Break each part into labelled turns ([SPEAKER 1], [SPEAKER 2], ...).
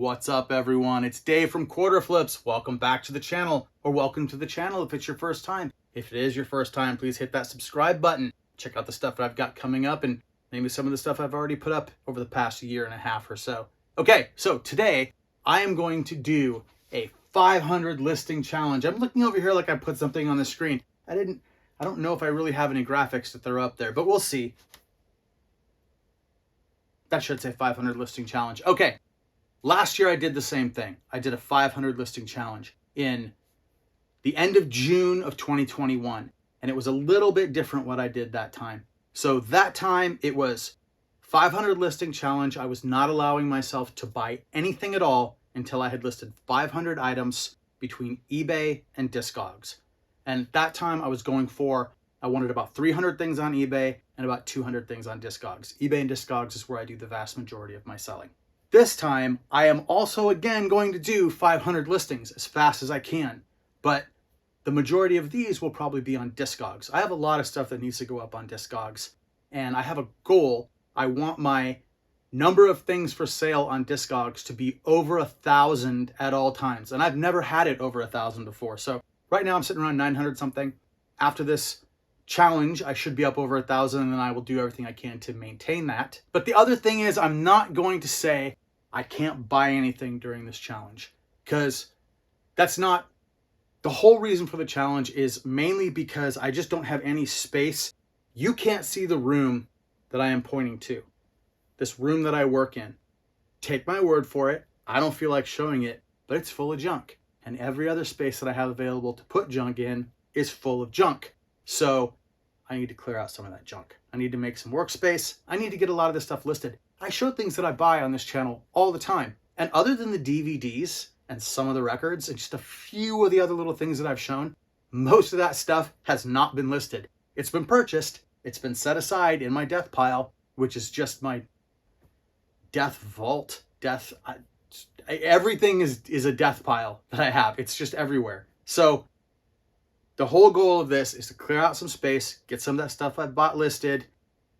[SPEAKER 1] What's up, everyone? It's Dave from Quarter Flips. Welcome back to the channel, or welcome to the channel if it's your first time. If it is your first time, please hit that subscribe button. Check out the stuff that I've got coming up and maybe some of the stuff I've already put up over the past year and a half or so. Okay, so today I am going to do a 500 listing challenge. I'm looking over here like I put something on the screen. I don't know if I really have any graphics to throw up there, but we'll see. That should say 500 listing challenge. Okay. Last year I did the same thing. I did a 500 listing challenge in the end of June of 2021. And it was a little bit different what I did that time. So that time it was 500 listing challenge. I was not allowing myself to buy anything at all until I had listed 500 items between eBay and Discogs. And that time I wanted about 300 things on eBay and about 200 things on Discogs. eBay and Discogs is where I do the vast majority of my selling. This time, I am also again going to do 500 listings as fast as I can, but the majority of these will probably be on Discogs. I have a lot of stuff that needs to go up on Discogs, and I have a goal. I want my number of things for sale on Discogs to be over 1,000 at all times, and I've never had it over 1,000 before. So right now I'm sitting around 900 something. After this challenge, I should be up over 1,000, and I will do everything I can to maintain that. But the other thing is, I'm not going to say I can't buy anything during this challenge, because that's not the whole reason for the challenge. Is mainly because I just don't have any space. You can't see the room that I am pointing to, this room that I work in. Take my word for it, I don't feel like showing it, but it's full of junk, and every other space that I have available to put junk in is full of junk. So I need to clear out some of that junk. I need to make some workspace. I need to get a lot of this stuff listed. I show things that I buy on this channel all the time. And other than the DVDs and some of the records and just a few of the other little things that I've shown, most of that stuff has not been listed. It's been purchased. It's been set aside in my death pile, which is just my death vault. Everything is a death pile that I have. It's just everywhere. So the whole goal of this is to clear out some space, get some of that stuff I bought listed,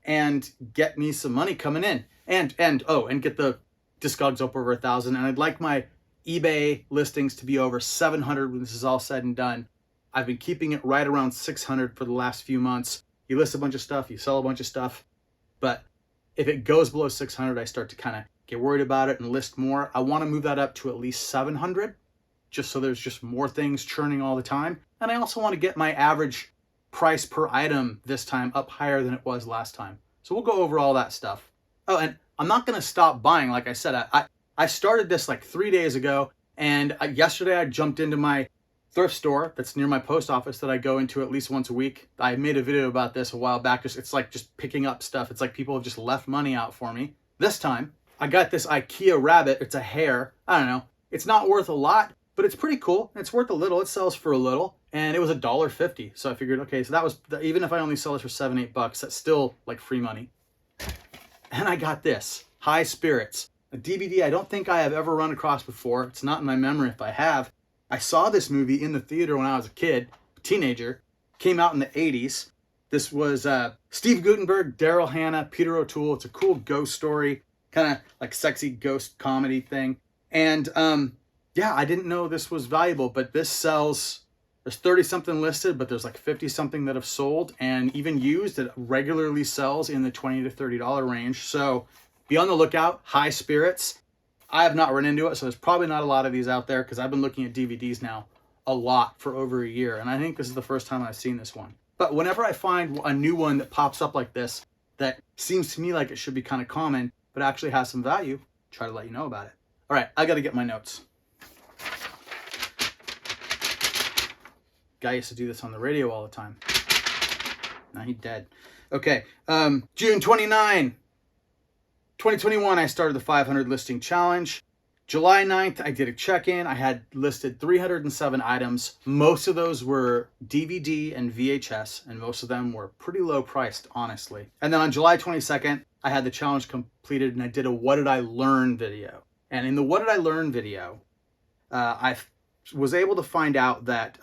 [SPEAKER 1] and get me some money coming in. And get the Discogs up over 1,000. And I'd like my eBay listings to be over 700 when this is all said and done. I've been keeping it right around 600 for the last few months. You list a bunch of stuff, you sell a bunch of stuff. But if it goes below 600, I start to kind of get worried about it and list more. I want to move that up to at least 700, just so there's just more things churning all the time. And I also want to get my average price per item this time up higher than it was last time. So we'll go over all that stuff. Oh, and I'm not going to stop buying. Like I said, I started this like 3 days ago, and yesterday I jumped into my thrift store that's near my post office that I go into at least once a week. I made a video about this a while back. It's like just picking up stuff. It's like people have just left money out for me. This time, I got this IKEA rabbit. It's a hare. I don't know. It's not worth a lot, but it's pretty cool. It's worth a little. It sells for a little, and it was $1.50. So I figured, okay, so that was, even if I only sell it for $7, $8, that's still like free money. And I got this, High Spirits, a DVD I don't think I have ever run across before. It's not in my memory if I have. I saw this movie in the theater when I was a kid, a teenager. Came out in the 80s. This was Steve Guttenberg, Daryl Hannah, Peter O'Toole. It's a cool ghost story, kind of like sexy ghost comedy thing. And yeah, I didn't know this was valuable, but this sells. There's 30 something listed, but there's like 50 something that have sold, and even used, it regularly sells in the $20 to $30 range. So be on the lookout. High Spirits. I have not run into it, so there's probably not a lot of these out there, because I've been looking at DVDs now a lot for over a year, and I think this is the first time I've seen this one. But whenever I find a new one that pops up like this, that seems to me like it should be kind of common, but actually has some value, try to let you know about it. All right, I got to get my notes. Guy used to do this on the radio all the time. Now he's dead. Okay, June 29, 2021, I started the 500 listing challenge. July 9th, I did a check-in. I had listed 307 items. Most of those were DVD and VHS, and most of them were pretty low priced, honestly. And then on July 22nd, I had the challenge completed, and I did a What Did I Learn video. And in the What Did I Learn video, I was able to find out that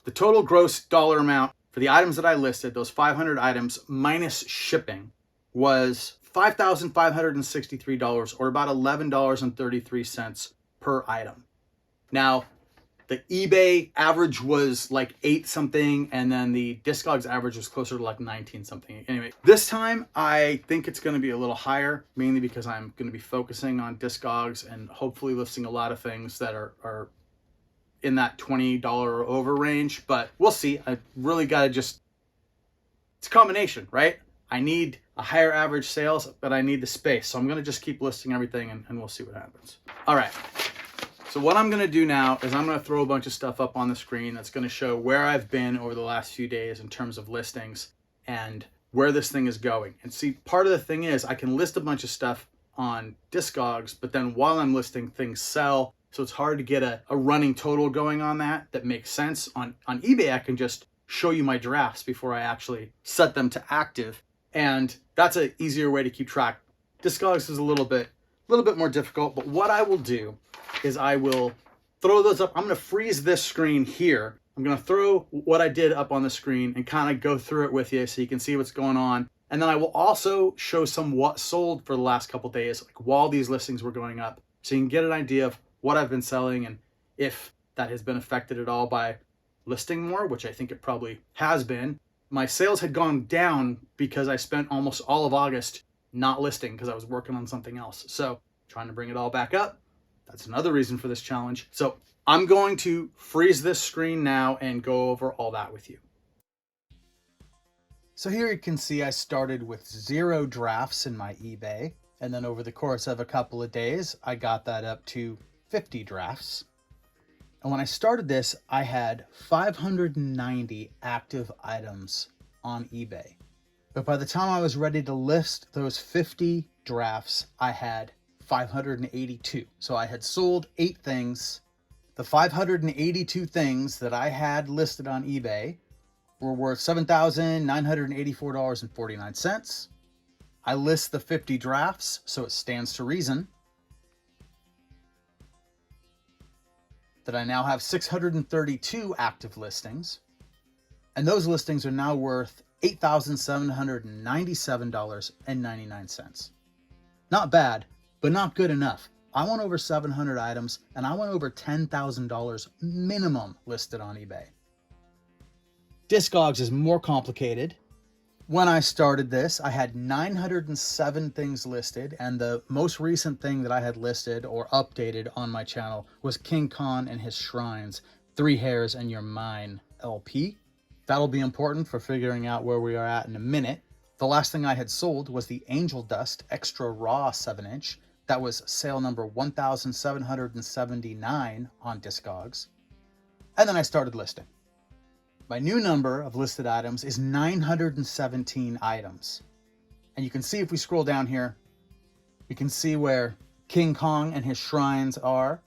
[SPEAKER 1] the total gross dollar amount for the items that I listed, those 500 items minus shipping, was $5,563, or about $11.33 per item. Now, the eBay average was like 8 something, and then the Discogs average was closer to like 19 something. Anyway, this time I think it's going to be a little higher, mainly because I'm going to be focusing on Discogs and hopefully listing a lot of things that are in that $20 or over range, but we'll see. I really got to just, it's a combination, right? I need a higher average sales, but I need the space. So I'm going to just keep listing everything and we'll see what happens. All right. So what I'm going to do now is I'm going to throw a bunch of stuff up on the screen that's going to show where I've been over the last few days in terms of listings and where this thing is going. And see, part of the thing is I can list a bunch of stuff on Discogs, but then while I'm listing, things sell. So it's hard to get a running total going on that makes sense. On eBay, I can just show you my drafts before I actually set them to active. And that's an easier way to keep track. Discogs is a little bit more difficult, but what I will do is I will throw those up. I'm going to freeze this screen here. I'm going to throw what I did up on the screen and kind of go through it with you so you can see what's going on. And then I will also show some what sold for the last couple days, like while these listings were going up, so you can get an idea of what I've been selling and if that has been affected at all by listing more, which I think it probably has been. My sales had gone down because I spent almost all of August not listing because I was working on something else. So trying to bring it all back up. That's another reason for this challenge. So I'm going to freeze this screen now and go over all that with you. So here you can see I started with 0 drafts in my eBay. And then over the course of a couple of days, I got that up to 50 drafts. And when I started this, I had 590 active items on eBay. But by the time I was ready to list those 50 drafts, I had 582. So I had sold 8 things. The 582 things that I had listed on eBay were worth $7,984.49. I list the 50 drafts, so it stands to reason that I now have 632 active listings, and those listings are now worth $8,797.99. Not bad, but not good enough. I want over 700 items, and I want over $10,000 minimum listed on eBay. Discogs is more complicated. When I started this, I had 907 things listed, and the most recent thing that I had listed or updated on my channel was King Kong and His Shrines, 3 Hairs and Your Mine LP. That'll be important for figuring out where we are at in a minute. The last thing I had sold was the Angel Dust Extra Raw 7-inch. That was sale number 1,779 on Discogs. And then I started listing. My new number of listed items is 917 items. And you can see if we scroll down here, we can see where King Kong and His Shrines are.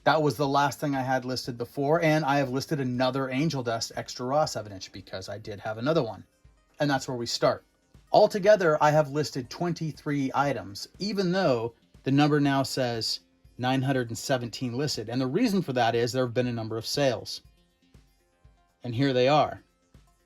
[SPEAKER 1] That was the last thing I had listed before, and I have listed another Angel Dust Extra Raw 7-inch because I did have another one. And that's where we start. Altogether, I have listed 23 items, even though the number now says 917 listed. And the reason for that is there have been a number of sales. And here they are.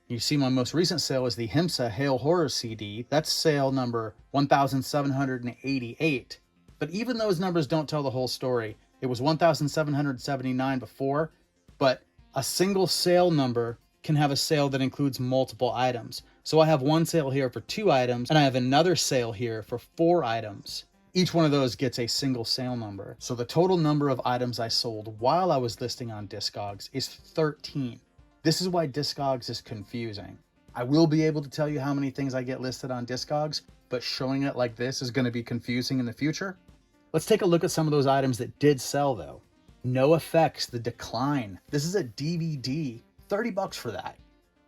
[SPEAKER 1] You see my most recent sale is the Himsa Hail Horror CD. That's sale number 1,788. But even those numbers don't tell the whole story. It was 1,779 before, but a single sale number can have a sale that includes multiple items. So I have one sale here for 2 items, and I have another sale here for 4 items. Each one of those gets a single sale number. So the total number of items I sold while I was listing on Discogs is 13. This is why Discogs is confusing. I will be able to tell you how many things I get listed on Discogs, but showing it like this is going to be confusing in the future. Let's take a look at some of those items that did sell though. No Effects, The Decline. This is a DVD, $30 for that.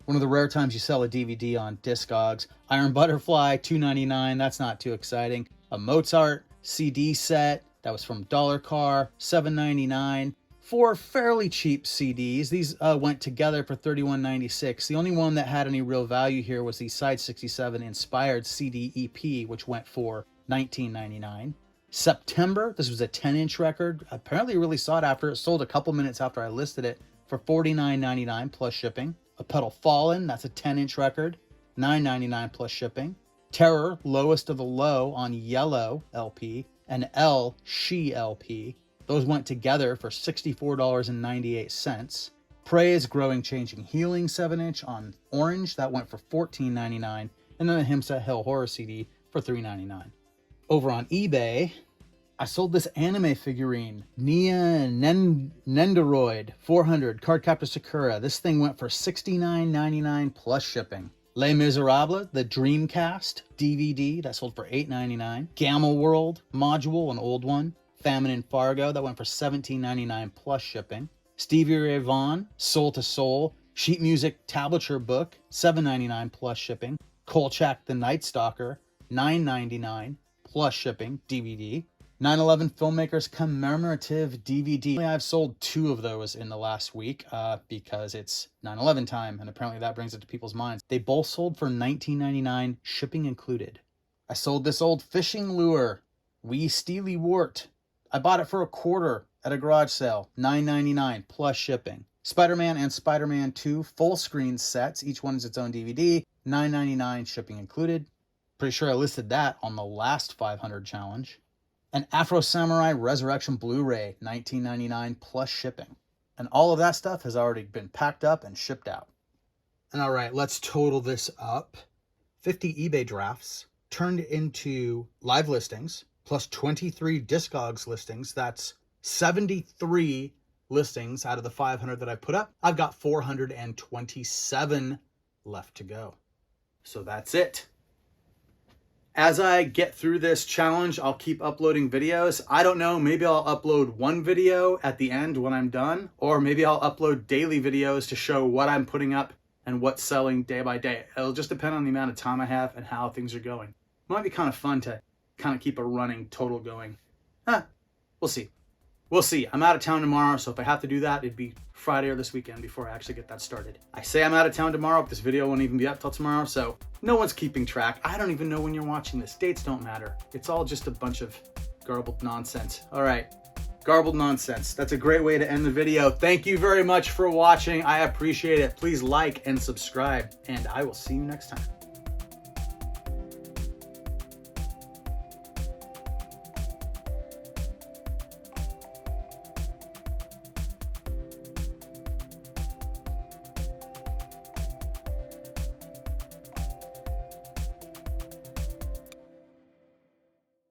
[SPEAKER 1] One of the rare times you sell a DVD on Discogs. Iron Butterfly, $2.99, that's not too exciting. A Mozart CD set, that was from Dollar Car, $7.99. 4 fairly cheap CDs. These went together for $31.96. The only one that had any real value here was the Side 67 Inspired CD EP, which went for $19.99. September, this was a 10-inch record, apparently really sought after. It sold a couple minutes after I listed it for $49.99 plus shipping. A Pedal Fallen, that's a 10-inch record, $9.99 plus shipping. Terror, Lowest of the Low on Yellow LP, and L She LP, Those went together for $64.98. Praise Growing Changing Healing 7-inch on orange, that went for $14.99. And then the Himsa Hill Horror CD for $3.99. Over on eBay, I sold this anime figurine, Nia Nendoroid 400 Cardcaptor Sakura. This thing went for $69.99 plus shipping. Les Miserables, the Dreamcast DVD, that sold for $8.99. Gamma World module, an old one. Famine in Fargo, that went for $17.99 plus shipping. Stevie Ray Vaughan, Soul to Soul, sheet music tablature book, $7.99 plus shipping. Kolchak the Night Stalker, $9.99 plus shipping, DVD. 9/11 Filmmakers Commemorative DVD. I've sold 2 of those in the last week because it's 9/11 time, and apparently that brings it to people's minds. They both sold for $19.99, shipping included. I sold this old fishing lure, Wee Steely Wart. I bought it for $1 at a garage sale, $9.99 plus shipping. Spider-Man and Spider-Man 2 full screen sets, each one is its own DVD, $9.99 shipping included. Pretty sure I listed that on the last 500 challenge. An Afro Samurai Resurrection Blu-ray, $19.99 plus shipping. And all of that stuff has already been packed up and shipped out. And all right, let's total this up. 50 eBay drafts turned into live listings, plus 23 Discogs listings. That's 73 listings out of the 500 that I put up. I've got 427 left to go. So that's it. As I get through this challenge, I'll keep uploading videos. I don't know, maybe I'll upload one video at the end when I'm done, or maybe I'll upload daily videos to show what I'm putting up and what's selling day by day. It'll just depend on the amount of time I have and how things are going. It might be kind of fun to kind of keep a running total going. We'll see. We'll see. I'm out of town tomorrow, so if I have to do that, it'd be Friday or this weekend before I actually get that started. I say I'm out of town tomorrow, but this video won't even be up till tomorrow, so no one's keeping track. I don't even know when you're watching this. Dates don't matter. It's all just a bunch of garbled nonsense. All right, garbled nonsense. That's a great way to end the video. Thank you very much for watching. I appreciate it. Please like and subscribe, and I will see you next time.